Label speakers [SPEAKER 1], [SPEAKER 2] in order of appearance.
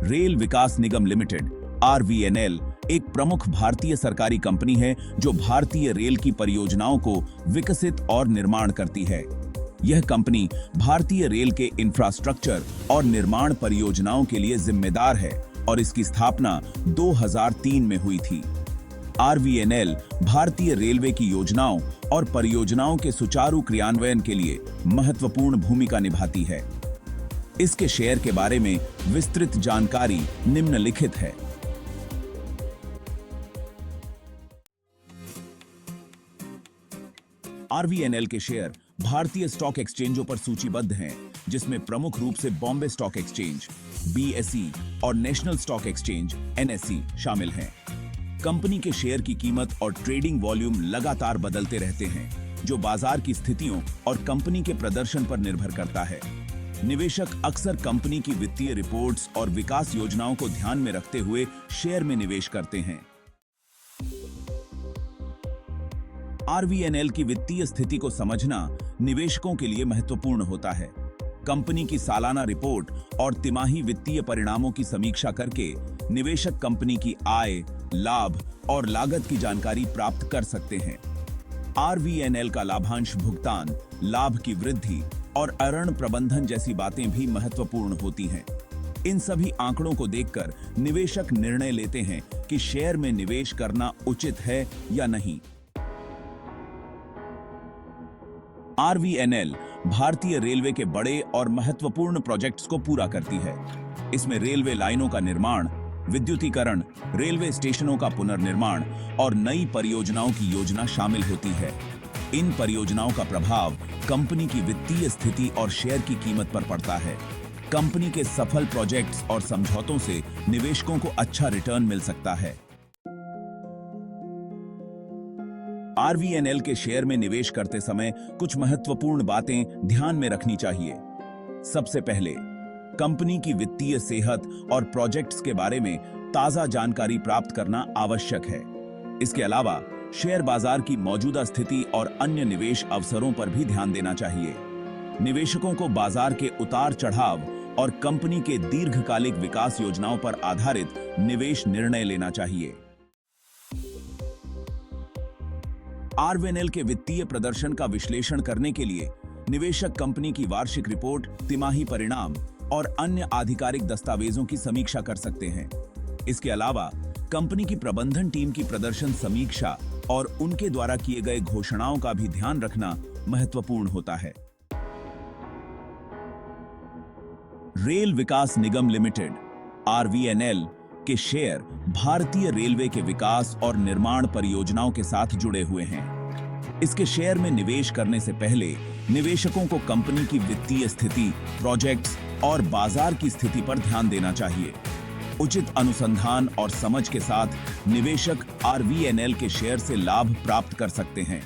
[SPEAKER 1] Rail विकास निगम limited (RVNL) एक प्रमुख भारतीय सरकारी कंपनी है जो भारतीय रेल की परियोजनाओं को विकसित और निर्माण करती है। यह कंपनी भारतीय रेल के इंफ्रास्ट्रक्चर और निर्माण परियोजनाओं के लिए जिम्मेदार है और इसकी स्थापना 2003 में हुई थी। RVNL भारतीय रेलवे की योजनाओं और परियोजनाओं के सुचारू क्रियान्वयन के लिए महत्वपूर्ण भूमिका निभाती है। इसके शेयर के बारे में विस्तृत जानकारी निम्नलिखित है। RVNL के शेयर भारतीय स्टॉक एक्सचेंजों पर सूचीबद्ध हैं, जिसमें प्रमुख रूप से बॉम्बे स्टॉक एक्सचेंज (BSE) और नेशनल स्टॉक एक्सचेंज (NSE) शामिल हैं। कंपनी के शेयर की कीमत और ट्रेडिंग वॉल्यूम लगातार बदलते रहते हैं, जो बाजार की स्थितियों और कंपनी के प्रदर्शन पर निर्भर करता है। निवेशक अक्सर कंपनी की वित्तीय रिपोर्ट्स और विकास योजनाओं को ध्यान में रखते हुए शेयर में निवेश करते हैं। RVNL की वित्तीय स्थिति को समझना निवेशकों के लिए महत्वपूर्ण होता है। कंपनी की सालाना रिपोर्ट और तिमाही वित्तीय परिणामों की समीक्षा करके निवेशक कंपनी की आय, लाभ और लागत की जानकारी प्राप्त कर सकते हैं। RVNL का लाभांश भुगतान, लाभ की वृद्धि और अऋण प्रबंधन जैसी बातें भी महत्वपूर्ण होती हैं। इन सभी आंकड़ों को देखकर निवेशक निर्णय लेते हैं कि शेयर में निवेश करना उचित है या नहीं। RVNL भारतीय रेलवे के बड़े और महत्वपूर्ण प्रोजेक्ट्स को पूरा करती है। इसमें रेलवे लाइनों का निर्माण, विद्युतीकरण, रेलवे स्टेशनों का पुनर्निर्माण और नई परियोजनाओं की योजना शामिल होती है। इन परियोजनाओं का प्रभाव कंपनी की वित्तीय स्थिति और शेयर की कीमत पर पड़ता है। कंपनी के सफल प्रोजेक्ट्स और समझौतों से निवेशकों को अच्छा रिटर्न मिल सकता है। RVNL के शेयर में निवेश करते समय कुछ महत्वपूर्ण बातें ध्यान में रखनी चाहिए। सबसे पहले, कंपनी की वित्तीय सेहत और प्रोजेक्ट्स के बारे में ताजा जानकारी प्राप्त करना आवश्यक है। इसके अलावा शेयर बाजार की मौजूदा स्थिति और अन्य निवेश अवसरों पर भी ध्यान देना चाहिए। निवेशकों को बाजार के उतार चढ़ाव और कंपनी के दीर्घकालिक विकास योजनाओं पर आधारित निवेश निर्णय लेना चाहिए। RVNL के वित्तीय प्रदर्शन का विश्लेषण करने के लिए निवेशक कंपनी की वार्षिक रिपोर्ट, तिमाही परिणाम और अन्य आधिकारिक दस्तावेजों की समीक्षा कर सकते हैं। इसके अलावा कंपनी की प्रबंधन टीम की प्रदर्शन समीक्षा और उनके द्वारा किए गए घोषणाओं का भी ध्यान रखना महत्वपूर्ण होता है। रेल विकास निगम लिमिटेड (RVNL) के शेयर भारतीय रेलवे के विकास और निर्माण परियोजनाओं के साथ जुड़े हुए हैं। इसके शेयर में निवेश करने से पहले निवेशकों को कंपनी की वित्तीय स्थिति, प्रोजेक्ट्स और बाजार की स्थिति पर ध्यान देना चाहिए। उचित अनुसंधान और समझ के साथ निवेशक RVNL के शेयर से लाभ प्राप्त कर सकते हैं।